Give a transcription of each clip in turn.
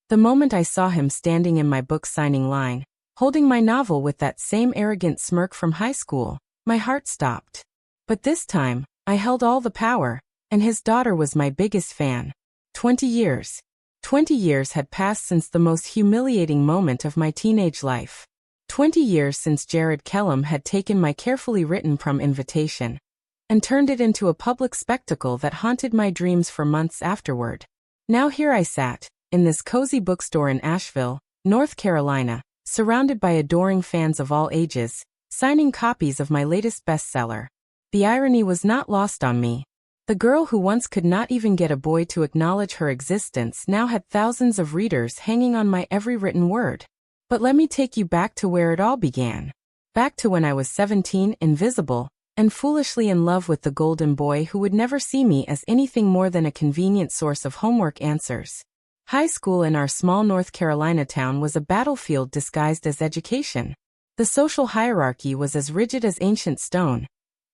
The moment I saw him standing in my book signing line, holding my novel with that same arrogant smirk from high school, my heart stopped. But this time, I held all the power, and his daughter was my biggest fan. 20 years. 20 years had passed since the most humiliating moment of my teenage life. 20 years since Jared Kellum had taken my carefully written prom invitation and turned it into a public spectacle that haunted my dreams for months afterward. Now here I sat, in this cozy bookstore in Asheville, North Carolina, surrounded by adoring fans of all ages, signing copies of my latest bestseller. The irony was not lost on me. The girl who once could not even get a boy to acknowledge her existence now had thousands of readers hanging on my every written word. But let me take you back to where it all began. Back to when I was 17, invisible, and foolishly in love with the golden boy who would never see me as anything more than a convenient source of homework answers. High school in our small North Carolina town was a battlefield disguised as education. The social hierarchy was as rigid as ancient stone,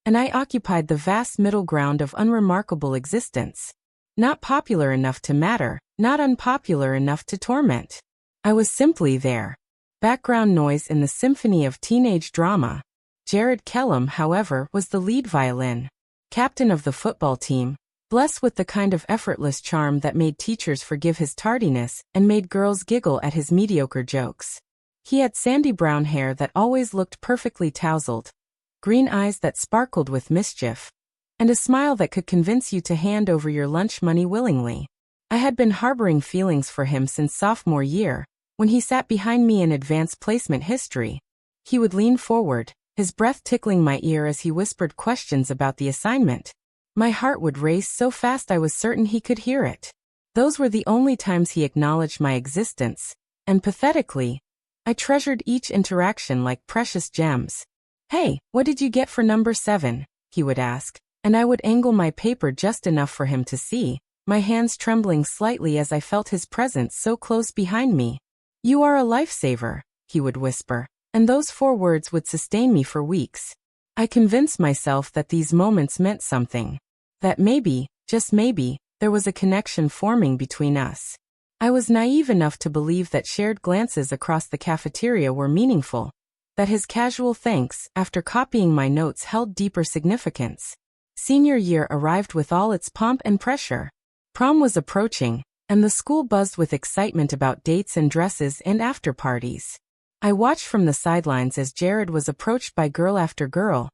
and I occupied the vast middle ground of unremarkable existence. Not popular enough to matter, not unpopular enough to torment. I was simply there. Background noise in the symphony of teenage drama. Jared Kellum, however, was the lead violin. Captain of the football team, blessed with the kind of effortless charm that made teachers forgive his tardiness and made girls giggle at his mediocre jokes. He had sandy brown hair that always looked perfectly tousled, green eyes that sparkled with mischief, and a smile that could convince you to hand over your lunch money willingly. I had been harboring feelings for him since sophomore year, when he sat behind me in advanced placement history. He would lean forward, his breath tickling my ear as he whispered questions about the assignment. My heart would race so fast I was certain he could hear it. Those were the only times he acknowledged my existence, and pathetically, I treasured each interaction like precious gems. "Hey, what did you get for number 7? He would ask, and I would angle my paper just enough for him to see, my hands trembling slightly as I felt his presence so close behind me. "You are a lifesaver," he would whisper, and those 4 words would sustain me for weeks. I convinced myself that these moments meant something. That maybe, just maybe, there was a connection forming between us. I was naive enough to believe that shared glances across the cafeteria were meaningful, that his casual thanks after copying my notes held deeper significance. Senior year arrived with all its pomp and pressure. Prom was approaching, and the school buzzed with excitement about dates and dresses and after-parties. I watched from the sidelines as Jared was approached by girl after girl,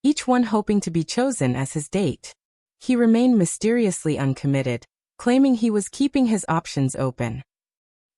each one hoping to be chosen as his date. He remained mysteriously uncommitted, claiming he was keeping his options open.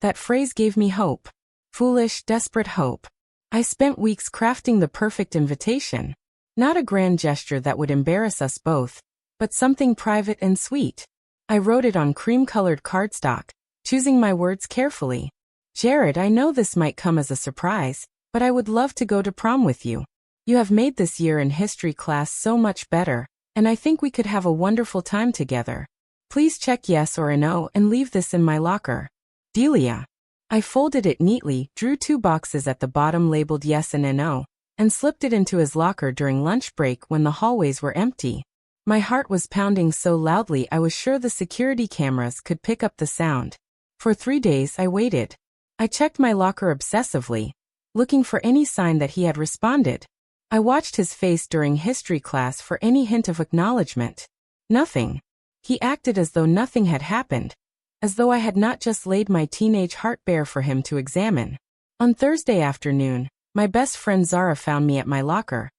That phrase gave me hope. Foolish, desperate hope. I spent weeks crafting the perfect invitation. Not a grand gesture that would embarrass us both, but something private and sweet. I wrote it on cream-colored cardstock, choosing my words carefully. "Jared, I know this might come as a surprise, but I would love to go to prom with you. You have made this year in history class so much better, and I think we could have a wonderful time together. Please check yes or a no and leave this in my locker. Delia." I folded it neatly, drew 2 boxes at the bottom labeled yes and no, and slipped it into his locker during lunch break when the hallways were empty. My heart was pounding so loudly I was sure the security cameras could pick up the sound. For 3 days I waited. I checked my locker obsessively, looking for any sign that he had responded. I watched his face during history class for any hint of acknowledgement. Nothing. He acted as though nothing had happened, as though I had not just laid my teenage heart bare for him to examine. On Thursday afternoon, my best friend Zara found me at my locker,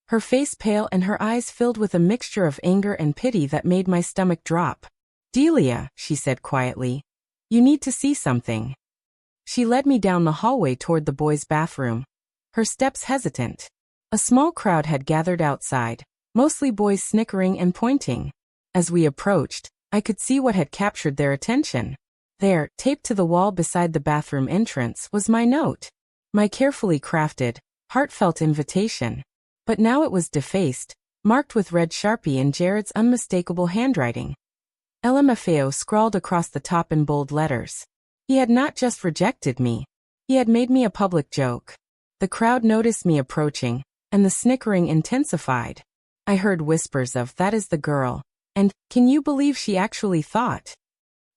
her face pale and her eyes filled with a mixture of anger and pity that made my stomach drop. "Delia," she said quietly, "you need to see something." She led me down the hallway toward the boys' bathroom, her steps hesitant. A small crowd had gathered outside, mostly boys snickering and pointing. As we approached, I could see what had captured their attention. There, taped to the wall beside the bathroom entrance, was my note. My carefully crafted, heartfelt invitation. But now it was defaced, marked with red Sharpie in Jared's unmistakable handwriting. LMFAO scrawled across the top in bold letters. He had not just rejected me. He had made me a public joke. The crowd noticed me approaching, and the snickering intensified. I heard whispers of, "That is the girl," and, "Can you believe she actually thought?"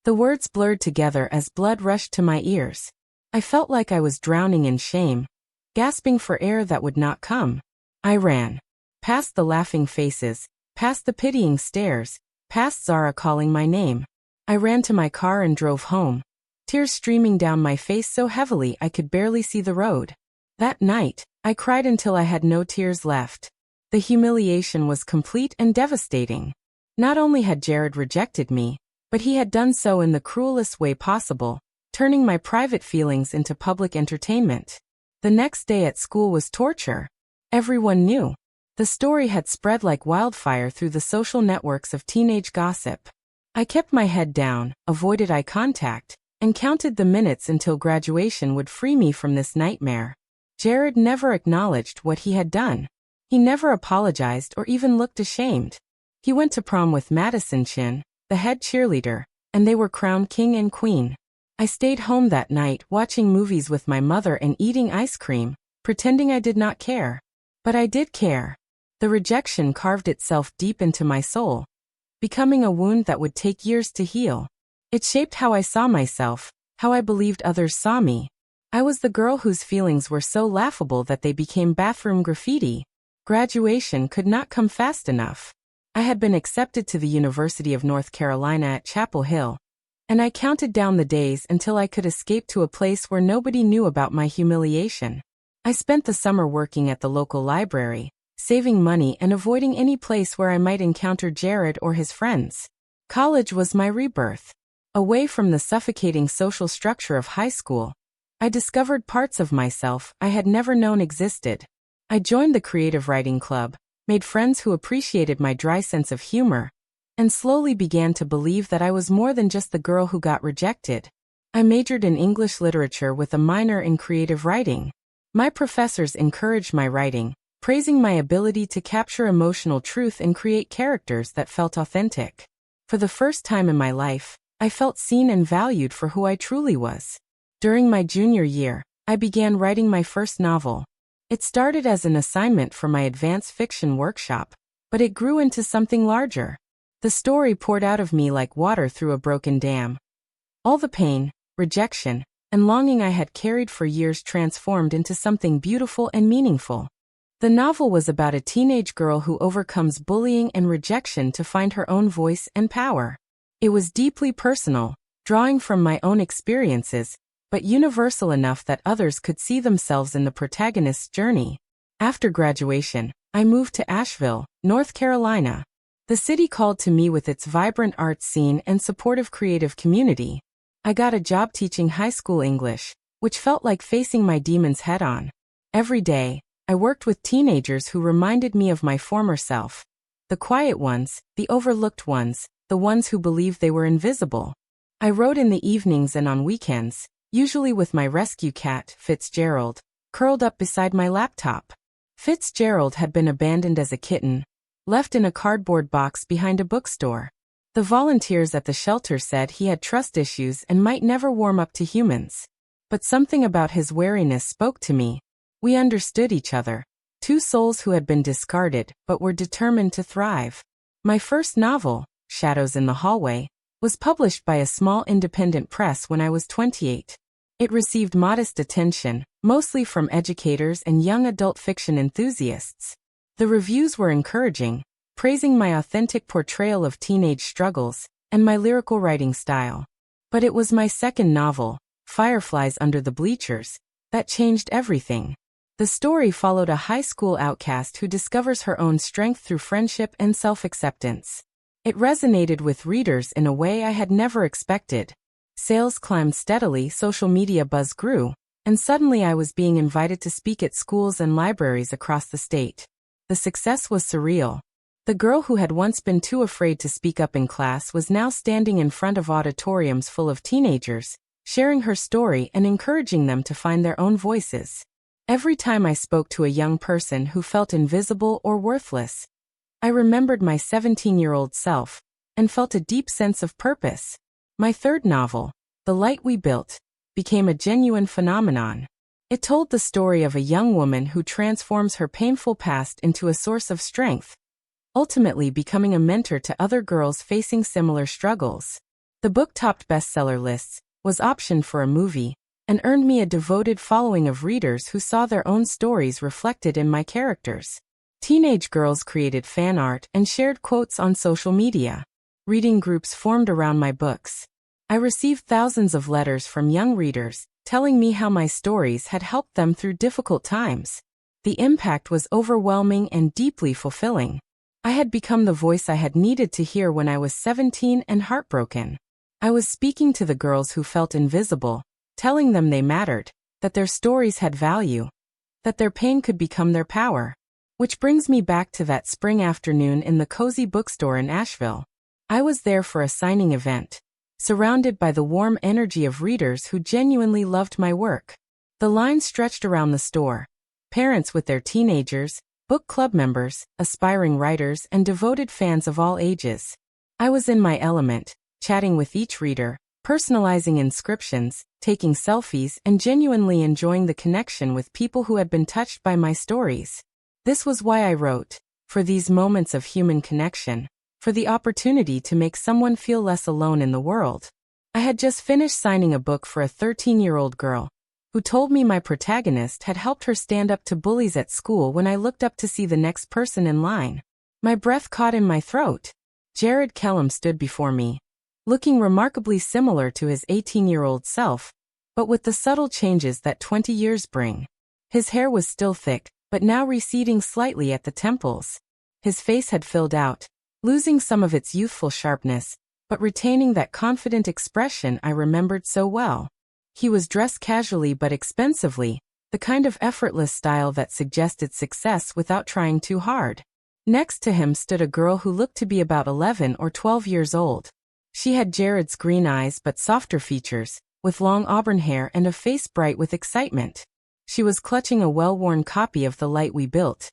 The words blurred together as blood rushed to my ears. I felt like I was drowning in shame, gasping for air that would not come. I ran. Past the laughing faces, past the pitying stares, past Zara calling my name. I ran to my car and drove home, tears streaming down my face so heavily I could barely see the road. That night, I cried until I had no tears left. The humiliation was complete and devastating. Not only had Jared rejected me, but he had done so in the cruelest way possible, turning my private feelings into public entertainment. The next day at school was torture. Everyone knew. The story had spread like wildfire through the social networks of teenage gossip. I kept my head down, avoided eye contact, and counted the minutes until graduation would free me from this nightmare. Jared never acknowledged what he had done. He never apologized or even looked ashamed. He went to prom with Madison Chin, the head cheerleader, and they were crowned king and queen. I stayed home that night watching movies with my mother and eating ice cream, pretending I did not care. But I did care. The rejection carved itself deep into my soul, becoming a wound that would take years to heal. It shaped how I saw myself, how I believed others saw me. I was the girl whose feelings were so laughable that they became bathroom graffiti. Graduation could not come fast enough. I had been accepted to the University of North Carolina at Chapel Hill, and I counted down the days until I could escape to a place where nobody knew about my humiliation. I spent the summer working at the local library, saving money and avoiding any place where I might encounter Jared or his friends. College was my rebirth. Away from the suffocating social structure of high school, I discovered parts of myself I had never known existed. I joined the creative writing club, made friends who appreciated my dry sense of humor, and slowly began to believe that I was more than just the girl who got rejected. I majored in English literature with a minor in creative writing. My professors encouraged my writing, praising my ability to capture emotional truth and create characters that felt authentic. For the first time in my life, I felt seen and valued for who I truly was. During my junior year, I began writing my first novel. It started as an assignment for my advanced fiction workshop, but it grew into something larger. The story poured out of me like water through a broken dam. All the pain, rejection, and longing I had carried for years transformed into something beautiful and meaningful. The novel was about a teenage girl who overcomes bullying and rejection to find her own voice and power. It was deeply personal, drawing from my own experiences, but universal enough that others could see themselves in the protagonist's journey. After graduation, I moved to Asheville, North Carolina. The city called to me with its vibrant arts scene and supportive creative community. I got a job teaching high school English, which felt like facing my demons head-on. Every day, I worked with teenagers who reminded me of my former self. The quiet ones, the overlooked ones, the ones who believed they were invisible. I wrote in the evenings and on weekends, usually with my rescue cat, Fitzgerald, curled up beside my laptop. Fitzgerald had been abandoned as a kitten, left in a cardboard box behind a bookstore. The volunteers at the shelter said he had trust issues and might never warm up to humans. But something about his wariness spoke to me. We understood each other, two souls who had been discarded but were determined to thrive. My first novel, Shadows in the Hallway, was published by a small independent press when I was 28. It received modest attention, mostly from educators and young adult fiction enthusiasts. The reviews were encouraging, praising my authentic portrayal of teenage struggles and my lyrical writing style. But it was my second novel, Fireflies Under the Bleachers, that changed everything. The story followed a high school outcast who discovers her own strength through friendship and self-acceptance. It resonated with readers in a way I had never expected. Sales climbed steadily, social media buzz grew, and suddenly I was being invited to speak at schools and libraries across the state. The success was surreal. The girl who had once been too afraid to speak up in class was now standing in front of auditoriums full of teenagers, sharing her story and encouraging them to find their own voices. Every time I spoke to a young person who felt invisible or worthless, I remembered my 17-year-old self and felt a deep sense of purpose. My third novel, The Light We Built, became a genuine phenomenon. It told the story of a young woman who transforms her painful past into a source of strength, ultimately becoming a mentor to other girls facing similar struggles. The book topped bestseller lists, was optioned for a movie, and earned me a devoted following of readers who saw their own stories reflected in my characters. Teenage girls created fan art and shared quotes on social media. Reading groups formed around my books. I received thousands of letters from young readers, telling me how my stories had helped them through difficult times. The impact was overwhelming and deeply fulfilling. I had become the voice I had needed to hear when I was 17 and heartbroken. I was speaking to the girls who felt invisible, telling them they mattered, that their stories had value, that their pain could become their power. Which brings me back to that spring afternoon in the cozy bookstore in Asheville. I was there for a signing event, surrounded by the warm energy of readers who genuinely loved my work. The line stretched around the store. Parents with their teenagers, book club members, aspiring writers, and devoted fans of all ages. I was in my element, chatting with each reader, personalizing inscriptions, taking selfies, and genuinely enjoying the connection with people who had been touched by my stories. This was why I wrote, for these moments of human connection, for the opportunity to make someone feel less alone in the world. I had just finished signing a book for a 13-year-old girl, who told me my protagonist had helped her stand up to bullies at school. When I looked up to see the next person in line, my breath caught in my throat. Jared Kellum stood before me, looking remarkably similar to his 18-year-old self, but with the subtle changes that 20 years bring. His hair was still thick, but now receding slightly at the temples. His face had filled out, losing some of its youthful sharpness, but retaining that confident expression I remembered so well. He was dressed casually but expensively, the kind of effortless style that suggested success without trying too hard. Next to him stood a girl who looked to be about 11 or 12 years old. She had Jared's green eyes but softer features, with long auburn hair and a face bright with excitement. She was clutching a well-worn copy of The Light We Built,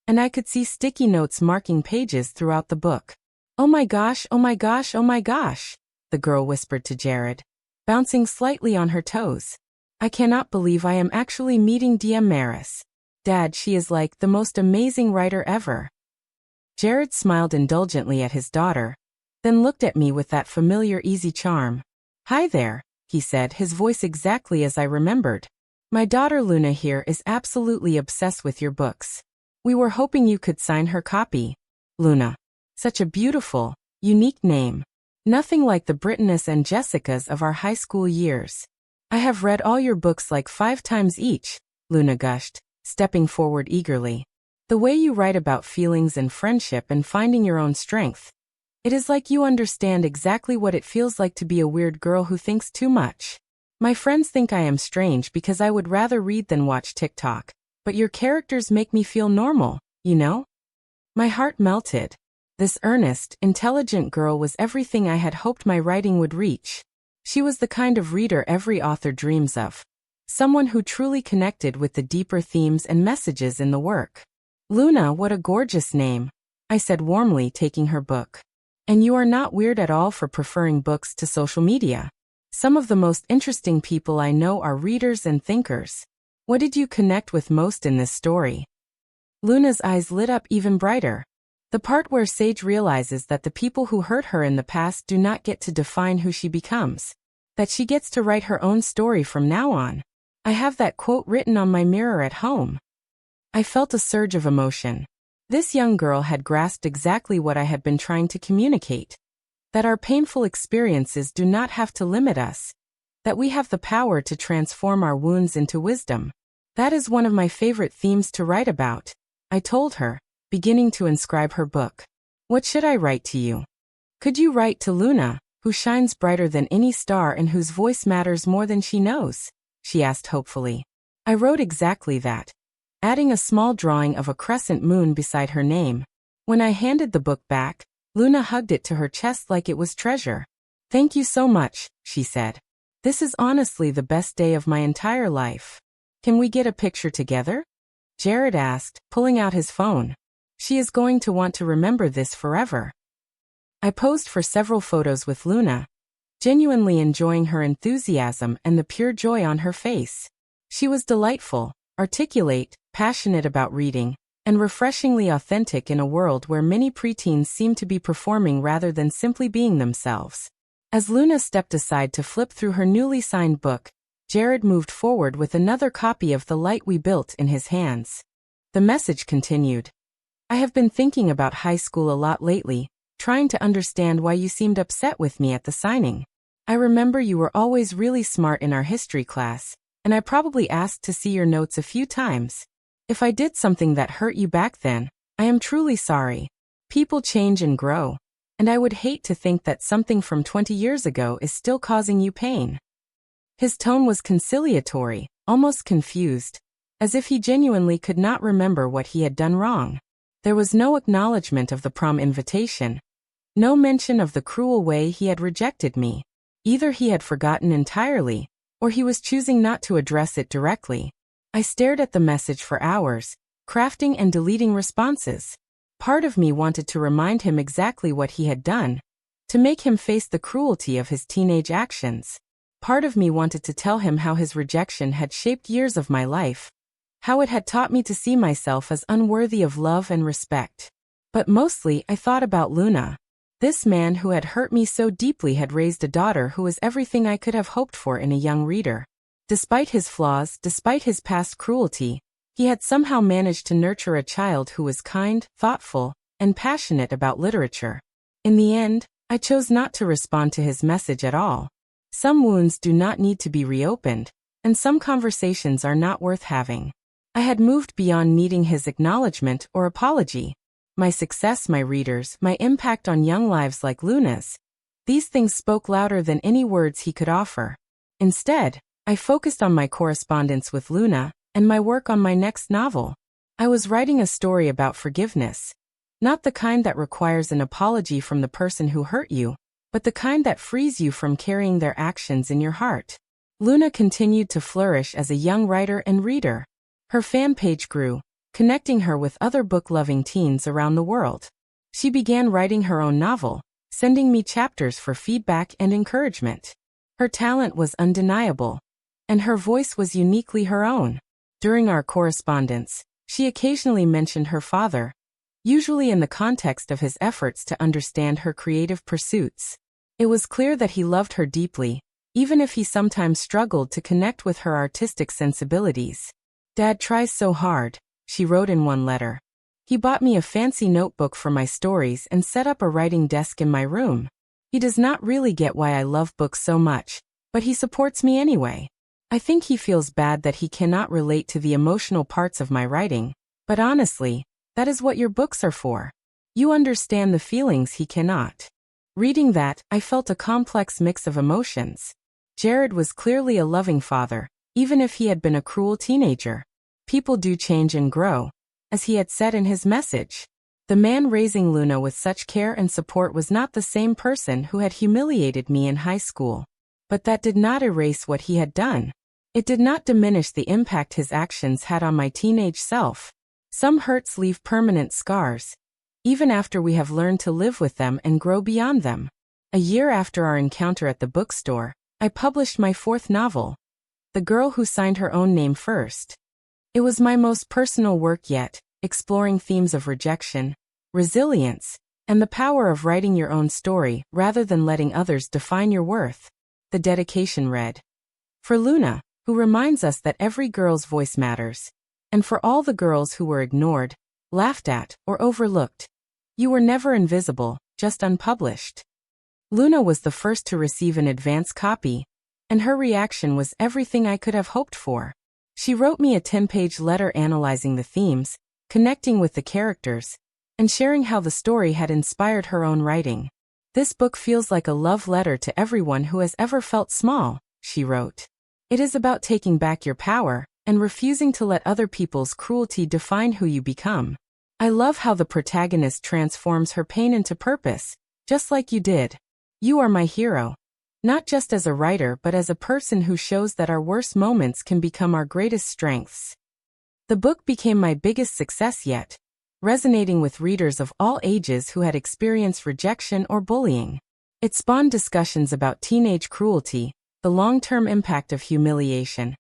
and I could see sticky notes marking pages throughout the book. "Oh my gosh, oh my gosh, oh my gosh," the girl whispered to Jared, bouncing slightly on her toes. "I cannot believe I am actually meeting DM Maris. Dad, she is like the most amazing writer ever." Jared smiled indulgently at his daughter, then looked at me with that familiar easy charm. "Hi there," he said, his voice exactly as I remembered. "My daughter Luna here is absolutely obsessed with your books. We were hoping you could sign her copy." Luna. Such a beautiful, unique name. Nothing like the Brittany's and Jessica's of our high school years. "I have read all your books like 5 times each," Luna gushed, stepping forward eagerly. "The way you write about feelings and friendship and finding your own strength. It is like you understand exactly what it feels like to be a weird girl who thinks too much. My friends think I am strange because I would rather read than watch TikTok, but your characters make me feel normal, you know?" My heart melted. This earnest, intelligent girl was everything I had hoped my writing would reach. She was the kind of reader every author dreams of. Someone who truly connected with the deeper themes and messages in the work. "Luna, what a gorgeous name," I said warmly, taking her book. "And you are not weird at all for preferring books to social media. Some of the most interesting people I know are readers and thinkers. What did you connect with most in this story?" Luna's eyes lit up even brighter. The part where Sage realizes that the people who hurt her in the past do not get to define who she becomes. That she gets to write her own story from now on. I have that quote written on my mirror at home. I felt a surge of emotion. This young girl had grasped exactly what I had been trying to communicate. That our painful experiences do not have to limit us. That we have the power to transform our wounds into wisdom. That is one of my favorite themes to write about, I told her, beginning to inscribe her book. "What should I write to you? Could you write to Luna, who shines brighter than any star and whose voice matters more than she knows?" she asked hopefully. I wrote exactly that, adding a small drawing of a crescent moon beside her name. When I handed the book back, Luna hugged it to her chest like it was treasure. "Thank you so much," she said. "This is honestly the best day of my entire life. Can we get a picture together?" Jared asked, pulling out his phone. "She is going to want to remember this forever." I posed for several photos with Luna, genuinely enjoying her enthusiasm and the pure joy on her face. She was delightful, articulate, passionate about reading, and refreshingly authentic in a world where many preteens seem to be performing rather than simply being themselves. As Luna stepped aside to flip through her newly signed book, Jared moved forward with another copy of The Light We Built in his hands. The message continued. I have been thinking about high school a lot lately, trying to understand why you seemed upset with me at the signing. I remember you were always really smart in our history class, and I probably asked to see your notes a few times. If I did something that hurt you back then, I am truly sorry. People change and grow, and I would hate to think that something from 20 years ago is still causing you pain. His tone was conciliatory, almost confused, as if he genuinely could not remember what he had done wrong. There was no acknowledgement of the prom invitation, no mention of the cruel way he had rejected me. Either he had forgotten entirely, or he was choosing not to address it directly. I stared at the message for hours, crafting and deleting responses. Part of me wanted to remind him exactly what he had done, to make him face the cruelty of his teenage actions. Part of me wanted to tell him how his rejection had shaped years of my life, how it had taught me to see myself as unworthy of love and respect. But mostly I thought about Luna. This man who had hurt me so deeply had raised a daughter who was everything I could have hoped for in a young reader. Despite his flaws, despite his past cruelty, he had somehow managed to nurture a child who was kind, thoughtful, and passionate about literature. In the end, I chose not to respond to his message at all. Some wounds do not need to be reopened, and some conversations are not worth having. I had moved beyond needing his acknowledgement or apology. My success, my readers, my impact on young lives like Luna's. These things spoke louder than any words he could offer. Instead, I focused on my correspondence with Luna and my work on my next novel. I was writing a story about forgiveness. Not the kind that requires an apology from the person who hurt you, but the kind that frees you from carrying their actions in your heart. Luna continued to flourish as a young writer and reader. Her fan page grew, connecting her with other book-loving teens around the world. She began writing her own novel, sending me chapters for feedback and encouragement. Her talent was undeniable, and her voice was uniquely her own. During our correspondence, she occasionally mentioned her father, usually in the context of his efforts to understand her creative pursuits. It was clear that he loved her deeply, even if he sometimes struggled to connect with her artistic sensibilities. "Dad tries so hard," she wrote in one letter. "He bought me a fancy notebook for my stories and set up a writing desk in my room. He does not really get why I love books so much, but he supports me anyway. I think he feels bad that he cannot relate to the emotional parts of my writing, but honestly, that is what your books are for. You understand the feelings he cannot." Reading that, I felt a complex mix of emotions. Jared was clearly a loving father, even if he had been a cruel teenager. People do change and grow, as he had said in his message. The man raising Luna with such care and support was not the same person who had humiliated me in high school. But that did not erase what he had done. It did not diminish the impact his actions had on my teenage self. Some hurts leave permanent scars, even after we have learned to live with them and grow beyond them. A year after our encounter at the bookstore, I published my fourth novel, The Girl Who Signed Her Own Name First. It was my most personal work yet, exploring themes of rejection, resilience, and the power of writing your own story rather than letting others define your worth. The dedication read, "For Luna, who reminds us that every girl's voice matters, and for all the girls who were ignored, laughed at, or overlooked. You were never invisible, just unpublished." Luna was the first to receive an advance copy, and her reaction was everything I could have hoped for. She wrote me a 10-page letter analyzing the themes, connecting with the characters, and sharing how the story had inspired her own writing. "This book feels like a love letter to everyone who has ever felt small," she wrote. "It is about taking back your power and refusing to let other people's cruelty define who you become. I love how the protagonist transforms her pain into purpose, just like you did. You are my hero. Not just as a writer but as a person who shows that our worst moments can become our greatest strengths." The book became my biggest success yet, resonating with readers of all ages who had experienced rejection or bullying. It spawned discussions about teenage cruelty, the long-term impact of humiliation,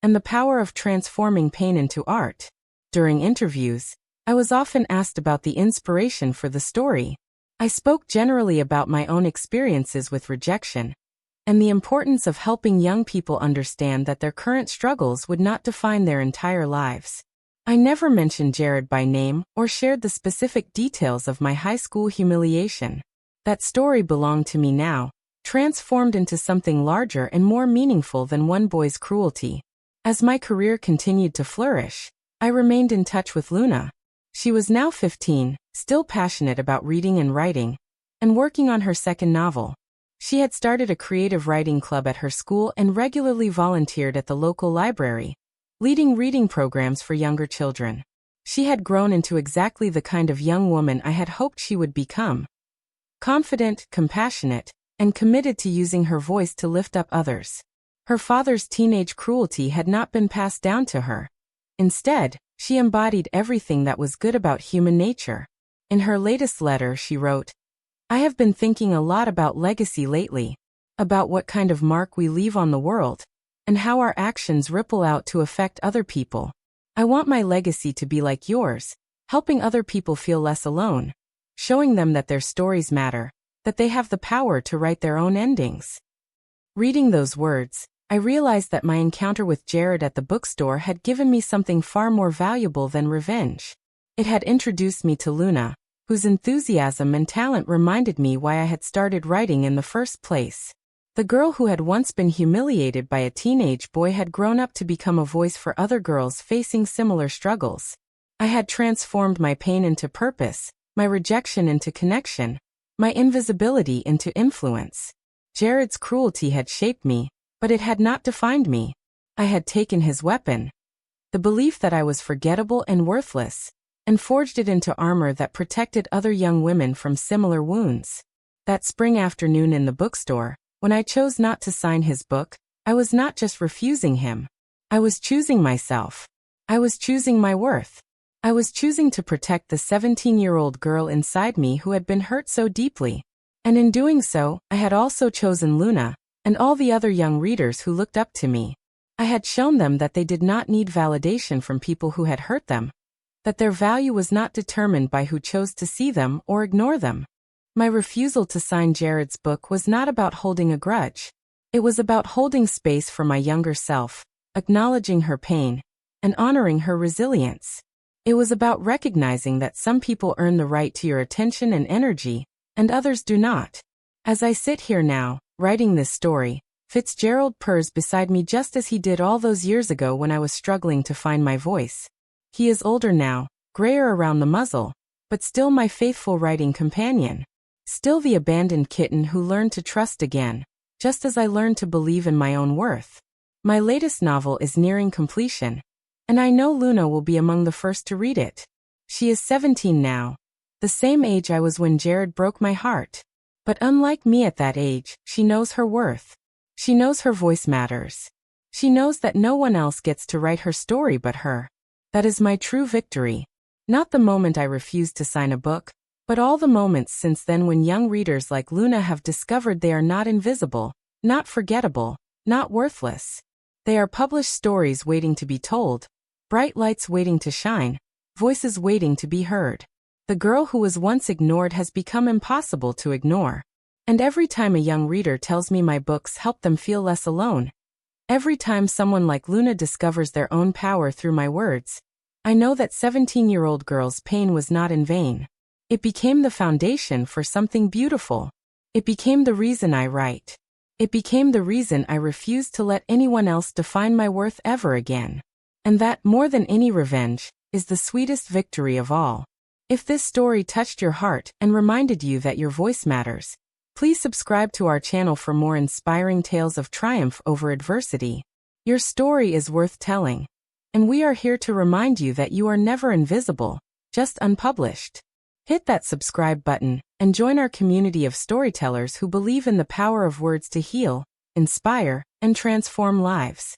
and the power of transforming pain into art. During interviews, I was often asked about the inspiration for the story. I spoke generally about my own experiences with rejection and the importance of helping young people understand that their current struggles would not define their entire lives. I never mentioned Jared by name or shared the specific details of my high school humiliation. That story belonged to me now, transformed into something larger and more meaningful than one boy's cruelty. As my career continued to flourish, I remained in touch with Luna. She was now 15, still passionate about reading and writing, and working on her second novel. She had started a creative writing club at her school and regularly volunteered at the local library, leading reading programs for younger children. She had grown into exactly the kind of young woman I had hoped she would become. Confident, compassionate, and committed to using her voice to lift up others. Her father's teenage cruelty had not been passed down to her. Instead, she embodied everything that was good about human nature. In her latest letter, she wrote, "I have been thinking a lot about legacy lately, about what kind of mark we leave on the world, and how our actions ripple out to affect other people. I want my legacy to be like yours, helping other people feel less alone, showing them that their stories matter, that they have the power to write their own endings." Reading those words, I realized that my encounter with Jared at the bookstore had given me something far more valuable than revenge. It had introduced me to Luna, whose enthusiasm and talent reminded me why I had started writing in the first place. The girl who had once been humiliated by a teenage boy had grown up to become a voice for other girls facing similar struggles. I had transformed my pain into purpose, my rejection into connection, my invisibility into influence. Jared's cruelty had shaped me, but it had not defined me. I had taken his weapon, the belief that I was forgettable and worthless, and forged it into armor that protected other young women from similar wounds. That spring afternoon in the bookstore, when I chose not to sign his book, I was not just refusing him. I was choosing myself. I was choosing my worth. I was choosing to protect the 17-year-old girl inside me who had been hurt so deeply. And in doing so, I had also chosen Luna, and all the other young readers who looked up to me. I had shown them that they did not need validation from people who had hurt them, that their value was not determined by who chose to see them or ignore them. My refusal to sign Jared's book was not about holding a grudge. It was about holding space for my younger self, acknowledging her pain, and honoring her resilience. It was about recognizing that some people earn the right to your attention and energy, and others do not. As I sit here now, writing this story, Fitzgerald purrs beside me just as he did all those years ago when I was struggling to find my voice. He is older now, grayer around the muzzle, but still my faithful writing companion. Still the abandoned kitten who learned to trust again, just as I learned to believe in my own worth. My latest novel is nearing completion, and I know Luna will be among the first to read it. She is 17 now, the same age I was when Jared broke my heart. But unlike me at that age, she knows her worth. She knows her voice matters. She knows that no one else gets to write her story but her. That is my true victory. Not the moment I refused to sign a book, but all the moments since then when young readers like Luna have discovered they are not invisible, not forgettable, not worthless. They are published stories waiting to be told, bright lights waiting to shine, voices waiting to be heard. The girl who was once ignored has become impossible to ignore. And every time a young reader tells me my books help them feel less alone, every time someone like Luna discovers their own power through my words, I know that 17-year-old girl's pain was not in vain. It became the foundation for something beautiful. It became the reason I write. It became the reason I refuse to let anyone else define my worth ever again. And that, more than any revenge, is the sweetest victory of all. If this story touched your heart and reminded you that your voice matters, please subscribe to our channel for more inspiring tales of triumph over adversity. Your story is worth telling, and we are here to remind you that you are never invisible, just unpublished. Hit that subscribe button and join our community of storytellers who believe in the power of words to heal, inspire, and transform lives.